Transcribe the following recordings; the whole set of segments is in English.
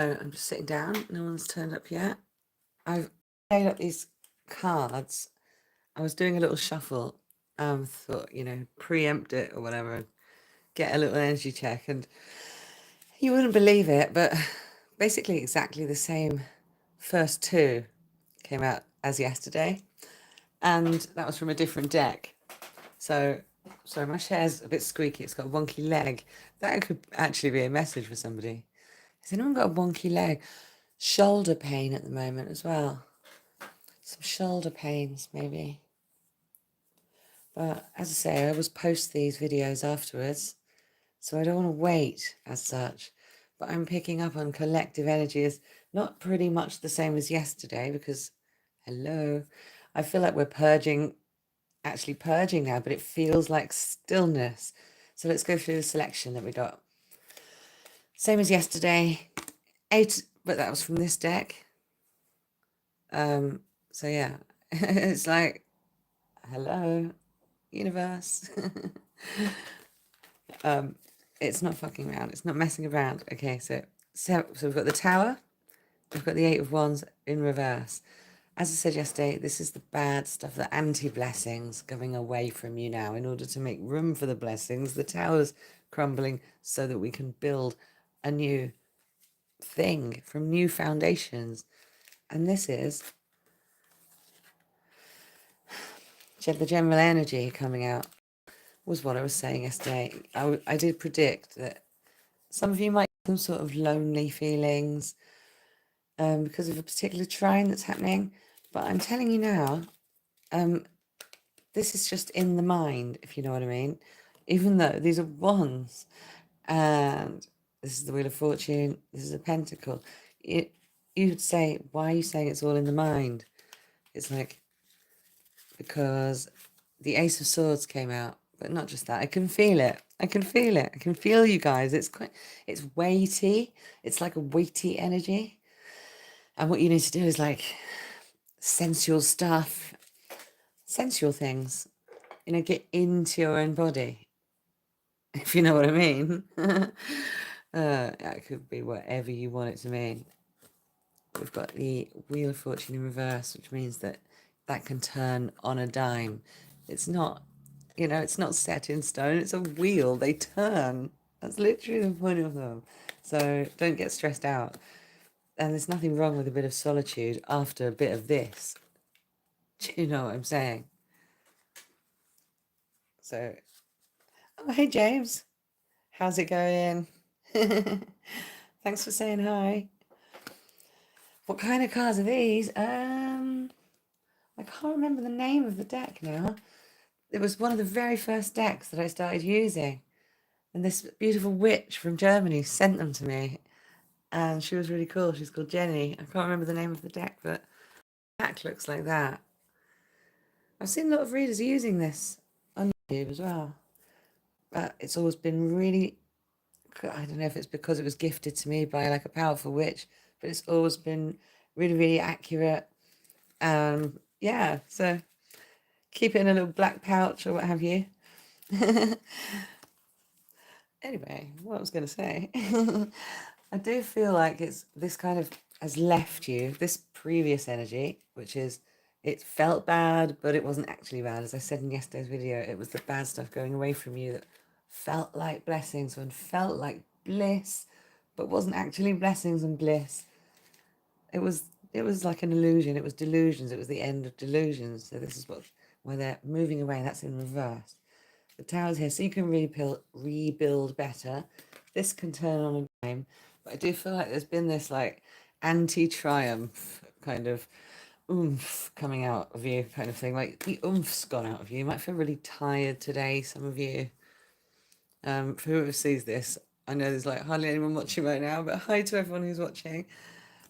So I'm just sitting down. No one's turned up yet. I've laid up these cards. I was doing a little shuffle. Thought, preempt it or whatever, get a little energy check. And you wouldn't believe it, but basically exactly the same first two came out as yesterday. And that was from a different deck. So, sorry, my chair's a bit squeaky. It's got a wonky leg. That could actually be a message for somebody. Has anyone got a wonky leg? Shoulder pain at the moment as well. Some shoulder pains, maybe. But as I say, I always post these videos afterwards, so I don't want to wait as such. But I'm picking up on collective energy as not pretty much the same as yesterday because, hello, I feel like we're actually purging now, but it feels like stillness. So let's go through the selection that we got. Same as yesterday, 8, but that was from this deck. So yeah, it's like, hello, universe. It's not fucking around. It's not messing around. Okay, so we've got the Tower. We've got the 8 of Wands in reverse. As I said yesterday, this is the bad stuff, the anti-blessings going away from you now. In order to make room for the blessings, the Tower's crumbling so that we can build a new thing from new foundations. And this is the general energy coming out. Was what I was saying yesterday. I did predict that some of you might have some sort of lonely feelings because of a particular trine that's happening. But I'm telling you now, this is just in the mind, if you know what I mean. Even though these are wands, and this is the Wheel of Fortune, this is a pentacle. You'd say, why are you saying it's all in the mind? It's like, because the Ace of Swords came out. But not just that. I can feel it. I can feel it. I can feel you guys. It's weighty. It's like a weighty energy. And what you need to do is like sensual stuff, sensual things, get into your own body, if you know what I mean. It could be whatever you want it to mean. We've got the Wheel of Fortune in reverse, which means that can turn on a dime. It's not, it's not set in stone. It's a wheel. They turn. That's literally the point of them. So don't get stressed out. And there's nothing wrong with a bit of solitude after a bit of this. Do you know what I'm saying? So, oh, hey, James. How's it going? Thanks for saying hi. What kind of cards are these? I can't remember the name of the deck now. It was one of the very first decks that I started using. And this beautiful witch from Germany sent them to me. And she was really cool. She's called Jenny. I can't remember the name of the deck, but the deck looks like that. I've seen a lot of readers using this on YouTube as well. But it's always been really, I don't know if it's because it was gifted to me by like a powerful witch, but it's always been really, really accurate. Yeah, so keep it in a little black pouch or what have you. Anyway, what I was going to say, I do feel like it's this kind of has left you, this previous energy, which is it felt bad, but it wasn't actually bad. As I said in yesterday's video, it was the bad stuff going away from you that felt like blessings and felt like bliss, but wasn't actually blessings and bliss. It was like an illusion. It was delusions. It was the end of delusions. So this is where they're moving away. That's in reverse. The Tower's here, so you can rebuild better. This can turn on a dime, but I do feel like there's been this like anti-triumph kind of oomph coming out of you, kind of thing. Like the oomphd's gone out of you. You might feel really tired today, some of you. For whoever sees this, I know there's like hardly anyone watching right now, but hi to everyone who's watching.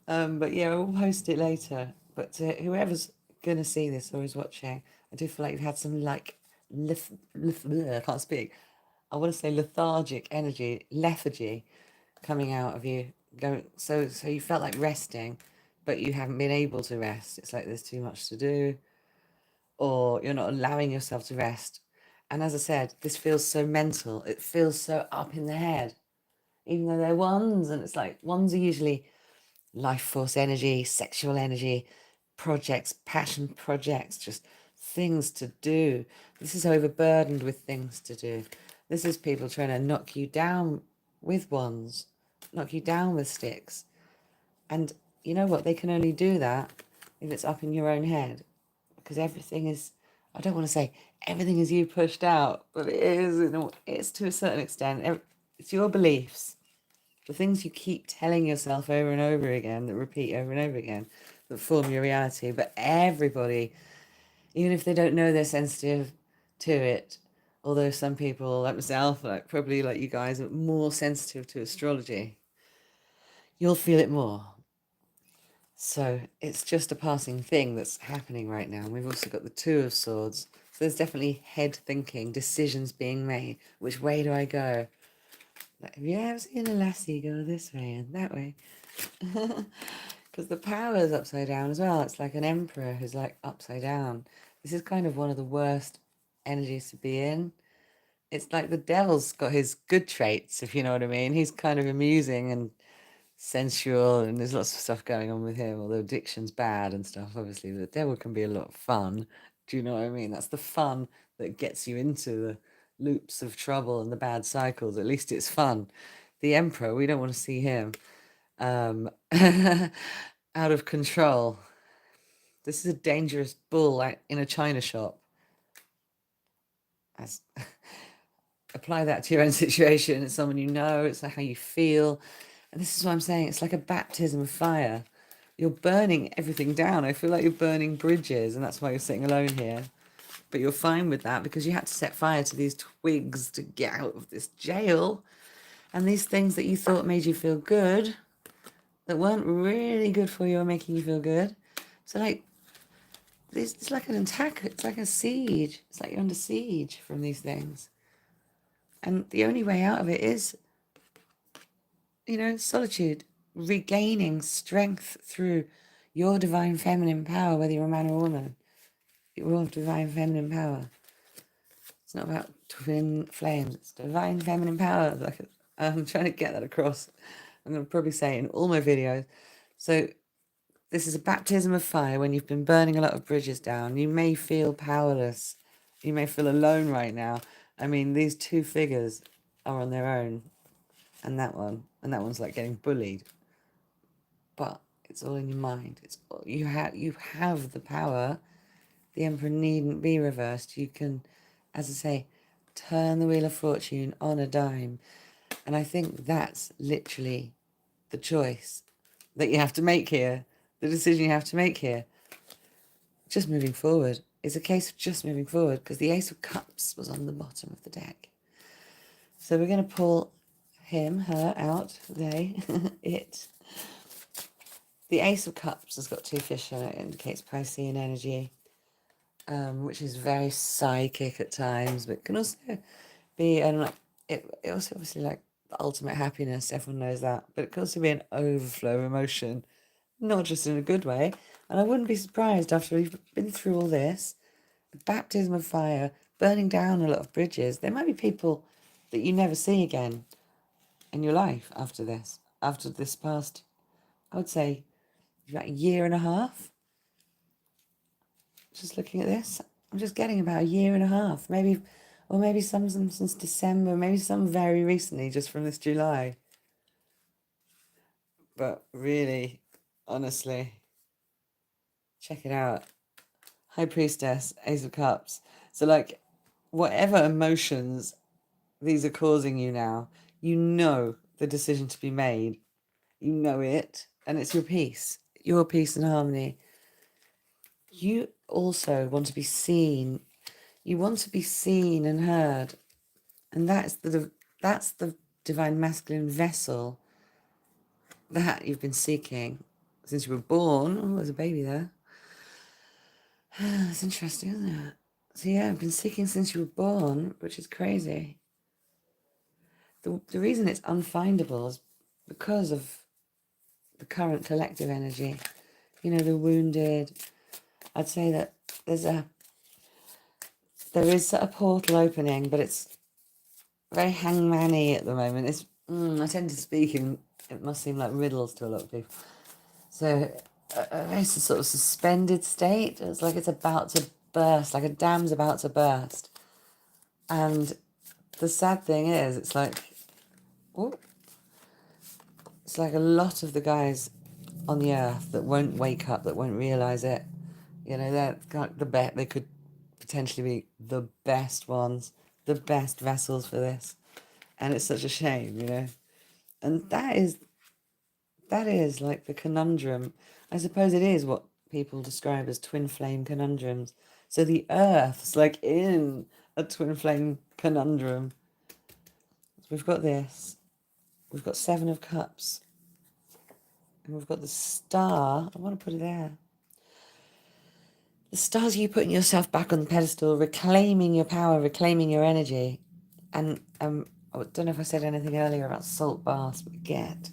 But yeah, we'll post it later. But whoever's gonna see this or is watching, I do feel like you've had some like I can't speak. I want to say lethargic energy, lethargy coming out of you. So you felt like resting, but you haven't been able to rest. It's like there's too much to do, or you're not allowing yourself to rest. And as I said, this feels so mental. It feels so up in the head, even though they're ones, and it's like ones are usually life force energy, sexual energy, projects, passion projects, just things to do. This is overburdened with things to do. This is people trying to knock you down with wands, knock you down with sticks. And you know what? They can only do that if it's up in your own head. Because everything is, I don't want to say everything is you pushed out, but it is, it's to a certain extent. It's your beliefs, the things you keep telling yourself over and over again, that repeat over and over again, that form your reality. But everybody, even if they don't know they're sensitive to it, although some people like myself, like probably like you guys, are more sensitive to astrology, you'll feel it more. So it's just a passing thing that's happening right now. We've also got the Two of Swords. So there's definitely head thinking, decisions being made. Which way do I go? Like, have you ever seen a lassie go this way and that way? Because the power is upside down as well. It's like an emperor who's like upside down. This is kind of one of the worst energies to be in. It's like the devil's got his good traits, if you know what I mean. He's kind of amusing and sensual, and there's lots of stuff going on with him, although addiction's bad and stuff. Obviously the devil can be a lot of fun. Do you know what I mean? That's the fun that gets you into the loops of trouble and the bad cycles. At least it's fun. The emperor, we don't want to see him out of control. This is a dangerous bull, like in a china shop. As apply that to your own situation. It's someone you know, it's like how you feel. And this is what I'm saying. It's like a baptism of fire. You're burning everything down. I feel like you're burning bridges, and that's why you're sitting alone here. But you're fine with that because you had to set fire to these twigs to get out of this jail. And these things that you thought made you feel good, that weren't really good for you, are making you feel good. So like, it's like an attack. It's like a siege. It's like you're under siege from these things. And the only way out of it is, solitude, regaining strength through your divine feminine power, whether you're a man or a woman. Your divine feminine power. It's not about twin flames. It's divine feminine power. Like, I'm trying to get that across. I'm going to probably say it in all my videos. So this is a baptism of fire when you've been burning a lot of bridges down. You may feel powerless. You may feel alone right now. I mean, these two figures are on their own. And that one's like getting bullied. But it's all in your mind. It's all, you have the power. The Emperor needn't be reversed. You can, as I say, turn the wheel of fortune on a dime. And I think that's literally the choice that you have to make here. The decision you have to make here. Just moving forward. It's a case of just moving forward because the Ace of Cups was on the bottom of the deck. So we're going to pull him, her out, they, it. The Ace of Cups has got two fish in it. It indicates Piscean energy, which is very psychic at times, but can also be, and like it also obviously like the ultimate happiness. Everyone knows that, but it can also be an overflow of emotion, not just in a good way. And I wouldn't be surprised after you've been through all this, the baptism of fire, burning down a lot of bridges. There might be people that you never see again in your life after this past, I would say, about a year and a half. Just looking at this, I'm just getting about a year and a half, maybe, or maybe some since December, maybe some very recently, just from this July. But really, honestly, check it out. High Priestess, Ace of Cups. So like, whatever emotions these are causing you now, you know the decision to be made. You know it, and it's your peace and harmony. You also want to be seen. You want to be seen and heard. And that's the divine masculine vessel that you've been seeking since you were born. Oh, there's a baby there. That's interesting, isn't it? So yeah, I've been seeking since you were born, which is crazy. The reason it's unfindable is because of the current collective energy. The wounded. I'd say that there is a portal opening, but it's very hangman-y at the moment. I tend to speak in, it must seem like riddles to a lot of people. So it's a sort of suspended state. It's like it's about to burst, like a dam's about to burst. And the sad thing is, it's like, oh, it's like a lot of the guys on the earth that won't wake up, that won't realize it. You know, they're the bet they could potentially be the best ones, the best vessels for this. And it's such a shame, you know. And that is like the conundrum. I suppose it is what people describe as twin flame conundrums. So the earth's like in a twin flame conundrum. So we've got this. We've got 7 of Cups. And we've got the star. I want to put it there. The star's you putting yourself back on the pedestal, reclaiming your power, reclaiming your energy. And I don't know if I said anything earlier about salt baths, but get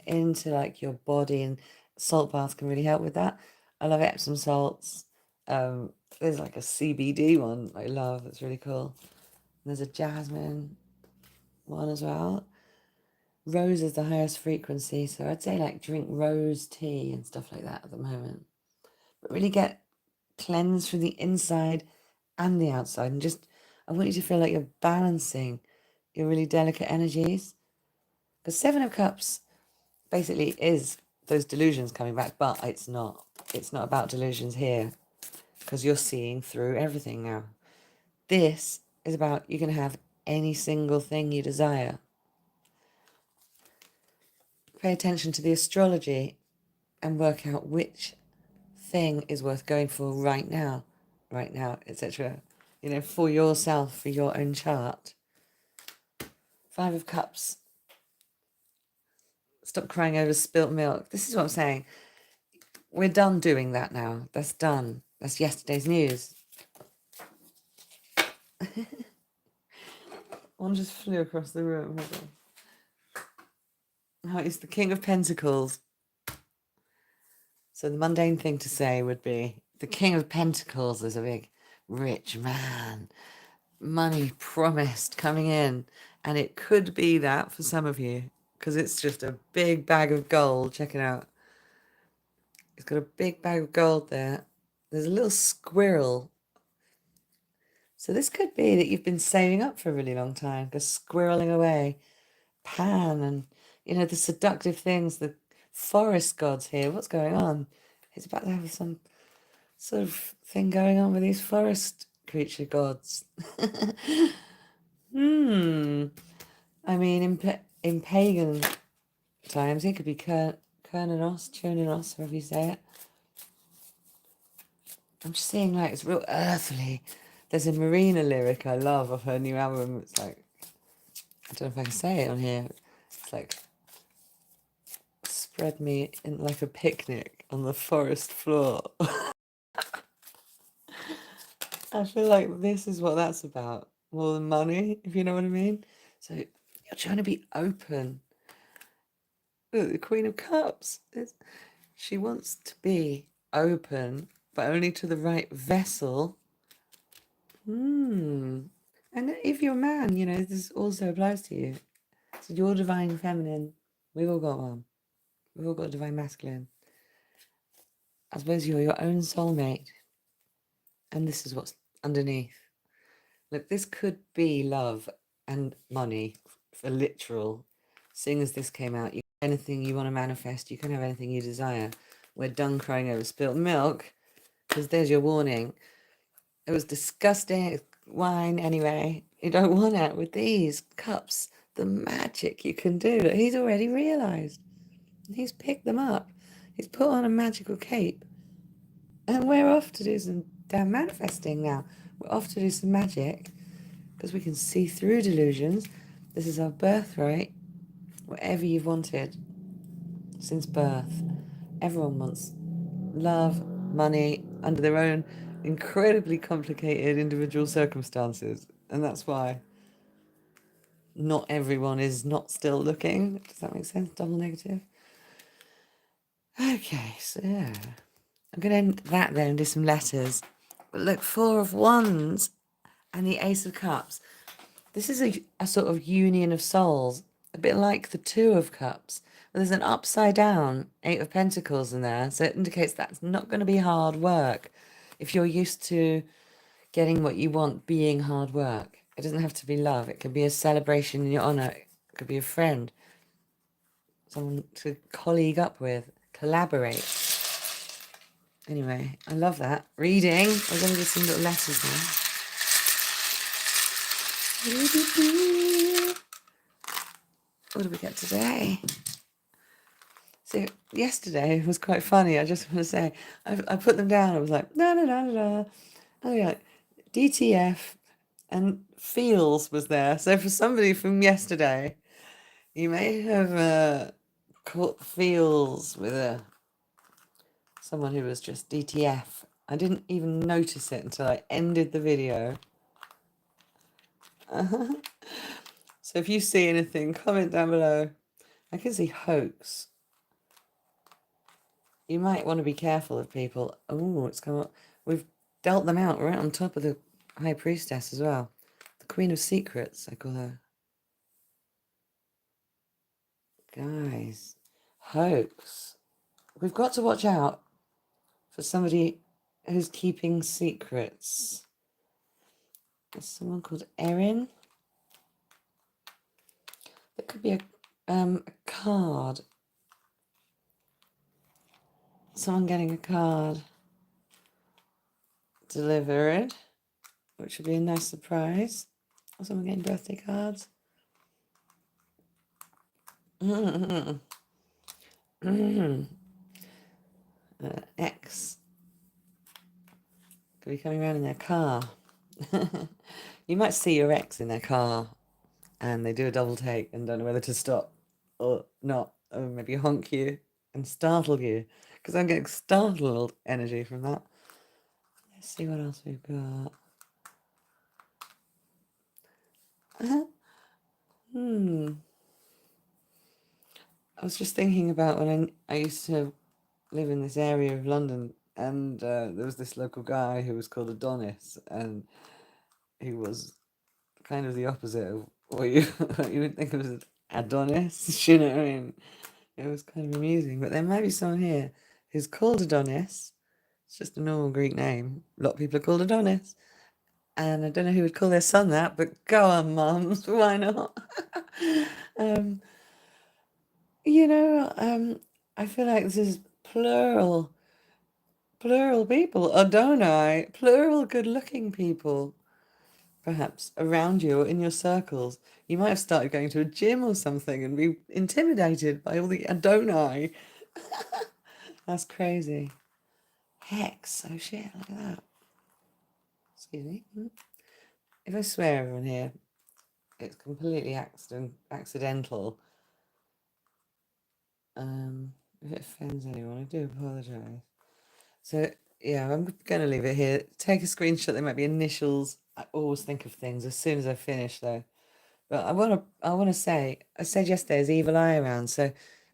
into like your body, and salt baths can really help with that. I love Epsom salts. There's like a CBD one I love. It's really cool. And there's a jasmine one as well. Rose is the highest frequency, so I'd say like drink rose tea and stuff like that at the moment. But really get cleansed from the inside and the outside, and just I want you to feel like you're balancing your really delicate energies. Because 7 of Cups basically is those delusions coming back, but it's not. It's not about delusions here, because you're seeing through everything now. This is about you can have any single thing you desire. Pay attention to the astrology and work out which thing is worth going for right now, etc. You know, for yourself, for your own chart. 5 of Cups. Stop crying over spilt milk. This is what I'm saying. We're done doing that now. That's done. That's yesterday's news. One just flew across the room. Hold on. Oh, it's the King of Pentacles. So the mundane thing to say would be the King of Pentacles is a big rich man. Money promised coming in. And it could be that for some of you, because it's just a big bag of gold. Check it out. It's got a big bag of gold there. There's a little squirrel. So this could be that you've been saving up for a really long time, because squirreling away, Pan, and you know the seductive things, the forest gods here. What's going on? It's about to have some sort of thing going on with these forest creature gods. I mean, in pagan times, it could be Kernanos, Chunanos, however you say it. I'm just seeing like it's real earthly. There's a Marina lyric I love of her new album. It's like, I don't know if I can say it on here. It's like, spread me in like a picnic on the forest floor. I feel like this is what that's about, more than money, if you know what I mean. So you're trying to be open. Look, the Queen of Cups. She wants to be open, but only to the right vessel. And if you're a man, you know, this also applies to you. So your divine feminine, we've all got one. We've all got a divine masculine. I suppose you're your own soulmate. And this is what's underneath. Look, this could be love and money for literal. Seeing as this came out, you anything you want to manifest, you can have anything you desire. We're done crying over spilt milk, because there's your warning. It was disgusting. It's wine anyway. You don't want it with these cups. The magic you can do. That he's already realised. He's picked them up. He's put on a magical cape. And we're off to do some damn manifesting now. We're off to do some magic, because we can see through delusions. This is our birthright. Whatever you've wanted since birth. Everyone wants love, money, under their own incredibly complicated individual circumstances. And that's why not everyone is not still looking. Does that make sense? Double negative. Okay, so I'm going to end that there and do some letters. But look, 4 of Wands and the Ace of Cups. This is a sort of union of souls, a bit like the 2 of Cups, There's an upside down 8 of Pentacles in there, so it indicates that's not going to be hard work. If you're used to getting what you want being hard work, it doesn't have to be love. It could be a celebration in your honor. It could be a friend, someone to colleague up with, collaborate. Anyway, I love that. Reading. We're going to do some little letters now. What do we get today? So yesterday was quite funny. I just want to say, I put them down. I was like, no, no, no, no, no. Oh yeah, DTF, and feels was there. So for somebody from yesterday, you may have caught feels with someone who was just DTF. I didn't even notice it until I ended the video. So if you see anything, comment down below. I can see hoax. You might want to be careful of people. Oh, it's come up. We've dealt them out right on top of the High Priestess as well. The Queen of Secrets, I call her. Guys, hoax. We've got to watch out for somebody who's keeping secrets. There's someone called Erin. There could be a card. Someone getting a card delivered, which would be a nice surprise. Or someone getting birthday cards. Ex could be coming around in their car. You might see your ex in their car and they do a double take and don't know whether to stop or not, or maybe honk you and startle you, because I'm getting startled energy from that. Let's see what else we've got. I was just thinking about when I used to live in this area of London, and there was this local guy who was called Adonis, and he was kind of the opposite of what you what you would think of as Adonis. You know what I mean? It was kind of amusing. But there might be someone here who's called Adonis. It's just a normal Greek name. A lot of people are called Adonis. And I don't know who would call their son that, but go on, mums, why not? I feel like this is plural people, Adonai, plural good-looking people, perhaps around you or in your circles. You might have started going to a gym or something and be intimidated by all the Adonai. That's crazy. Hex. Oh shit, look at that. Excuse me. If I swear everyone here, it's completely accidental. If it offends anyone, I do apologise. So yeah, I'm going to leave it here. Take a screenshot. There might be initials. I always think of things as soon as I finish, though. But I want to say, I said yesterday, there's evil eye around, so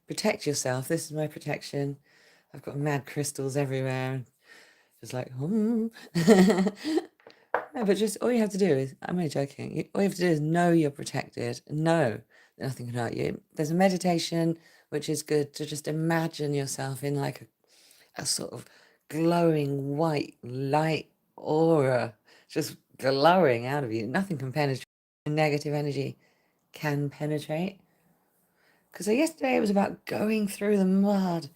protect yourself. This is my protection. I've got mad crystals everywhere. Just like, No, but just all you have to do is, I'm only joking. All you have to do is know you're protected. Know that nothing can hurt you. There's a meditation, which is good to just imagine yourself in like a sort of glowing white light aura, just glowing out of you. Nothing can penetrate. Negative energy can penetrate. Because yesterday it was about going through the mud.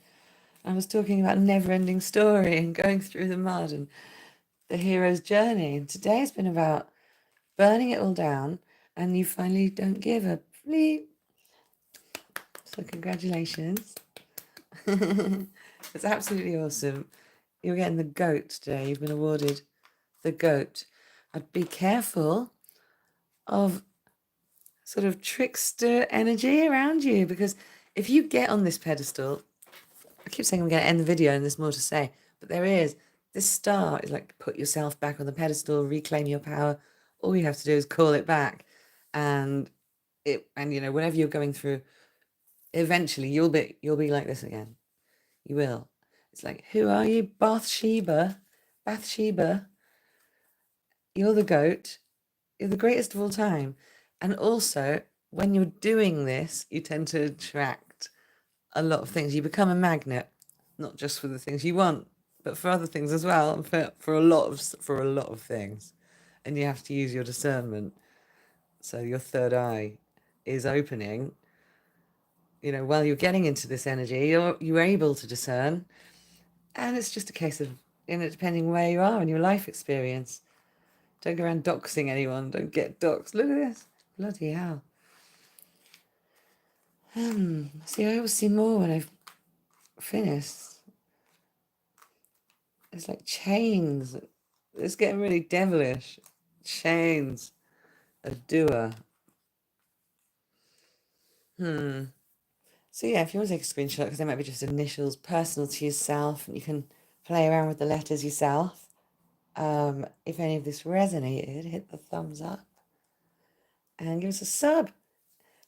I was talking about Never-Ending Story and going through the mud and the hero's journey. And today has been about burning it all down, and you finally don't give a bleep. So congratulations. It's absolutely awesome. You're getting the goat today. You've been awarded the goat. I'd be careful of sort of trickster energy around you, because if you get on this pedestal, I keep saying I'm going to end the video and there's more to say, but there is. This star is like, put yourself back on the pedestal, reclaim your power. All you have to do is call it back, and whatever you're going through, eventually you'll be like this again. You will. It's like, who are you? Bathsheba. You're the goat. You're the greatest of all time. And also, when you're doing this, you tend to attract a lot of things. You become a magnet, not just for the things you want, but for other things as well, and for a lot of things. And you have to use your discernment. So your third eye is opening. You know, while you're getting into this energy, you're able to discern, and it's just a case of, you know, depending where you are in your life experience. Don't go around doxing anyone. Don't get doxed. Look at this. Bloody hell. See, I always see more when I've finished. It's like chains. It's getting really devilish. Chains. A doer. So yeah, if you want to take a screenshot, because they might be just initials, personal to yourself, and you can play around with the letters yourself. If any of this resonated, hit the thumbs up and give us a sub.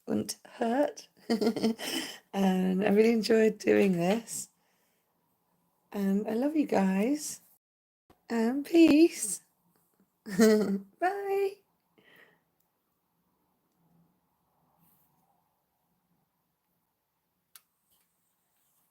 Wouldn't hurt. And I really enjoyed doing this. And I love you guys. And peace. Bye.